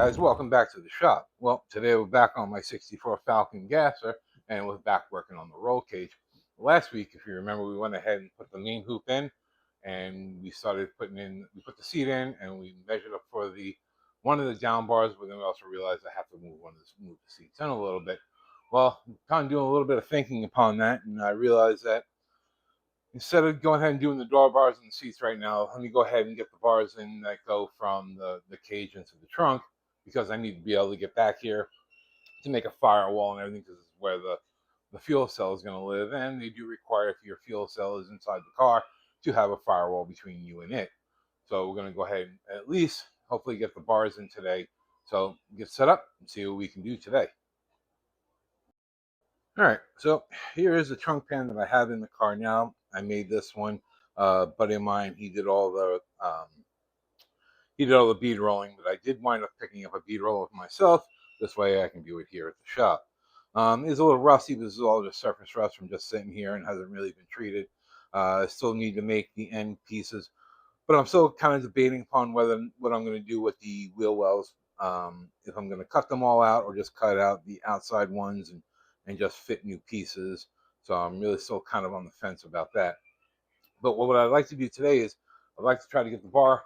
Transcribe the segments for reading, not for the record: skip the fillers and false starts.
guys, welcome back to the shop. Well, today we're back on my 64 Falcon gasser and we're back working on the roll cage. Last week, if you remember, we went ahead and put the main hoop in and we put the seat in and we measured up for one of the down bars, but then we also realized I have to move the seats in a little bit. Well, I'm kind of doing a little bit of thinking upon that, and I realized that instead of going ahead and doing the drawbars and the seats right now, let me go ahead and get the bars in that go from the cage into the trunk, because I need to be able to get back here to make a firewall and everything, because this is where the fuel cell is going to live, and they do require, if your fuel cell is inside the car, to have a firewall between you and it. So we're going to go ahead and at least hopefully get the bars in today. So get set up and see what we can do today. All right, so here is the trunk pan that I have in the car now. I made this one. Buddy of mine, he did all the bead rolling, but I did wind up picking up a bead roller for myself. This way I can do it here at the shop. It's a little rusty, but this is all just surface rust from just sitting here and hasn't really been treated. I still need to make the end pieces, but I'm still kind of debating upon what I'm going to do with the wheel wells. If I'm going to cut them all out or just cut out the outside ones and just fit new pieces. So I'm really still kind of on the fence about that. But what I'd like to do today is I'd like to try to get the bar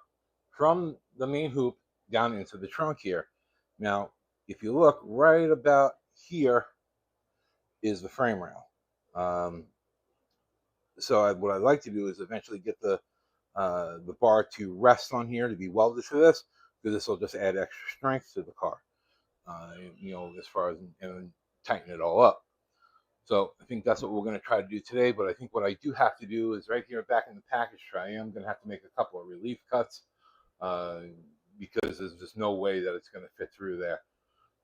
from the main hoop down into the trunk here. Now, if you look right about here is the frame rail. So what I'd like to do is eventually get the bar to rest on here, to be welded to this, because this will just add extra strength to the car. As far as tighten it all up. So I think that's what we're going to try to do today. But I think what I do have to do is right here back in the package tray, I am going to have to make a couple of relief cuts because there's just no way that it's going to fit through there.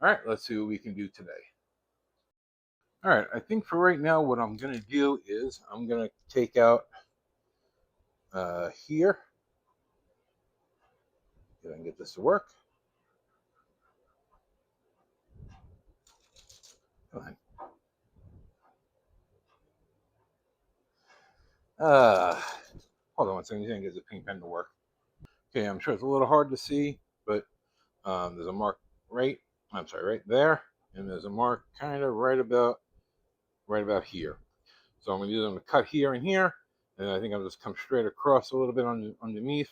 All right, let's see what we can do today. All right, I think for right now, what I'm going to do is I'm going to take out here. See if I can get this to work. Come on. Hold on one second. I didn't get the pink pen to work. Okay, I'm sure it's a little hard to see, but there's a mark right there, and there's a mark kind of right about here. So I'm going to cut here and here, and I think I'll just come straight across a little bit underneath.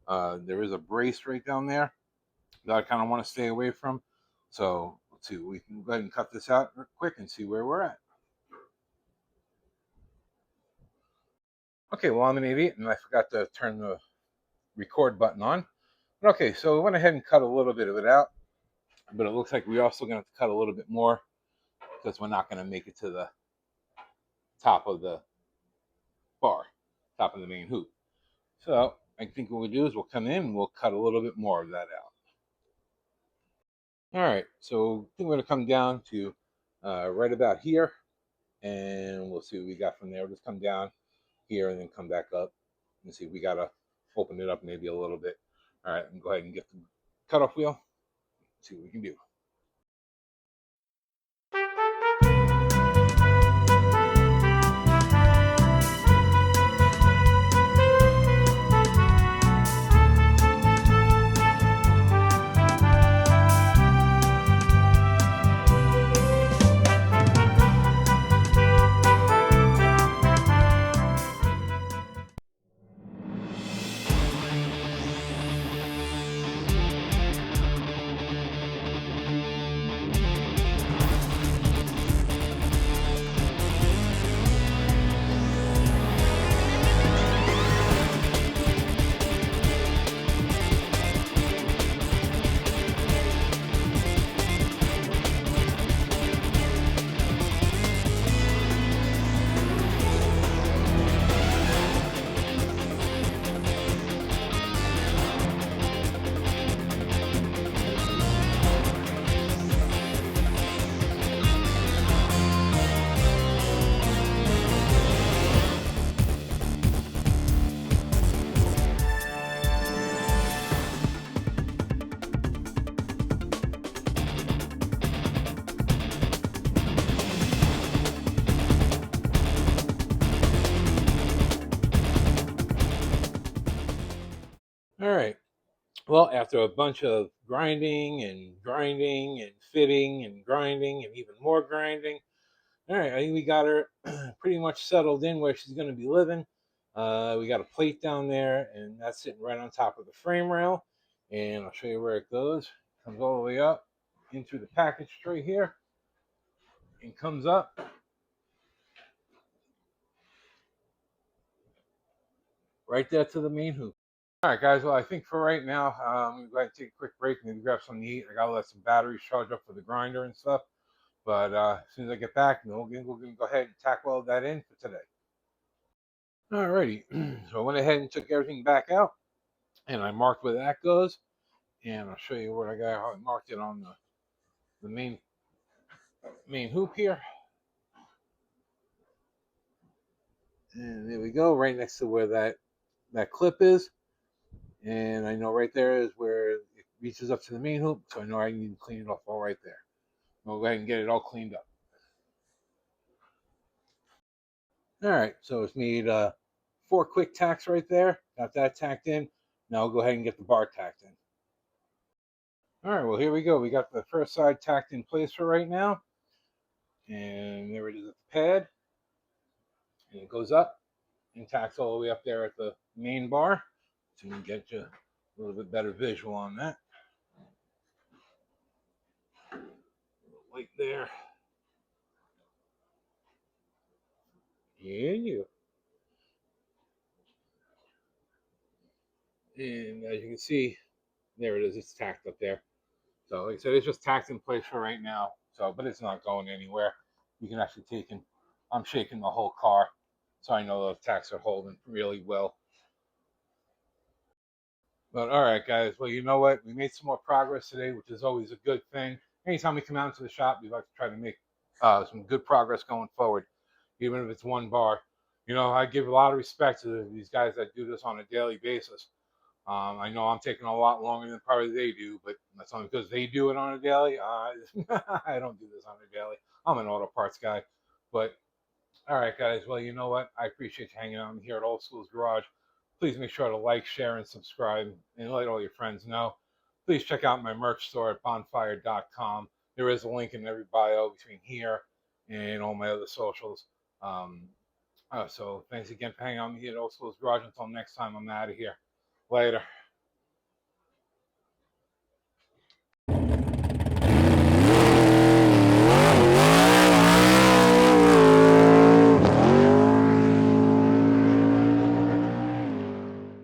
There is a brace right down there that I kind of want to stay away from. So let's see, we can go ahead and cut this out real quick and see where we're at. Okay, well, I'm an idiot and I forgot to turn the record button on. But okay, so we went ahead and cut a little bit of it out, but it looks like we're also going to have to cut a little bit more because we're not going to make it to the top of the bar, top of the main hoop. So I think what we'll do is we'll come in and we'll cut a little bit more of that out. All right, so I think we're going to come down to right about here, and we'll see what we got from there. We'll just come down here and then come back up and see. We got to open it up maybe a little bit. All right, and go ahead and get the cutoff wheel, see what we can do. All right, Well, after a bunch of grinding and fitting and grinding and even more grinding, all right, I think we got her pretty much settled in where she's going to be living. We got a plate down there, and that's sitting right on top of the frame rail. And I'll show you where it goes. Comes all the way up into the package tray here, and comes up right there to the main hoop. All right, guys. Well, I think for right now, I'm going to take a quick break, maybe grab something to eat. I got to let some batteries charge up for the grinder and stuff. But as soon as I get back, we're going to go ahead and tackle all that in for today. Alrighty. So I went ahead and took everything back out, and I marked where that goes. And I'll show you what I got. How I marked it on the main hoop here. And there we go, right next to where that clip is. And I know right there is where it reaches up to the main hoop, so I know I need to clean it off all right there. I'll go ahead and get it all cleaned up. All right, so it's made 4 quick tacks right there. Got that tacked in. Now I'll go ahead and get the bar tacked in. All right, well, here we go. We got the first side tacked in place for right now. And there it is at the pad. And it goes up and tacks all the way up there at the main bar. So you can get you a little bit better visual on that. Light there. Yeah, you. And as you can see, there it is. It's tacked up there. So like I said, it's just tacked in place for right now. So, but it's not going anywhere. You can actually take and I'm shaking the whole car, so I know those tacks are holding really well. But all right, guys. Well, you know what? We made some more progress today, which is always a good thing. Anytime we come out into the shop, we like to try to make some good progress going forward, even if it's one bar. You know, I give a lot of respect to these guys that do this on a daily basis. I know I'm taking a lot longer than probably they do, but that's only because they do it on a daily. I don't do this on a daily. I'm an auto parts guy. But all right, guys. Well, you know what? I appreciate you hanging out here at Old School's Garage. Please make sure to like, share, and subscribe, and let all your friends know. Please check out my merch store at bonfire.com. There is a link in every bio between here and all my other socials. Um, so thanks again for hanging out with me here at Old School's Garage. Until next time, I'm out of here. Later.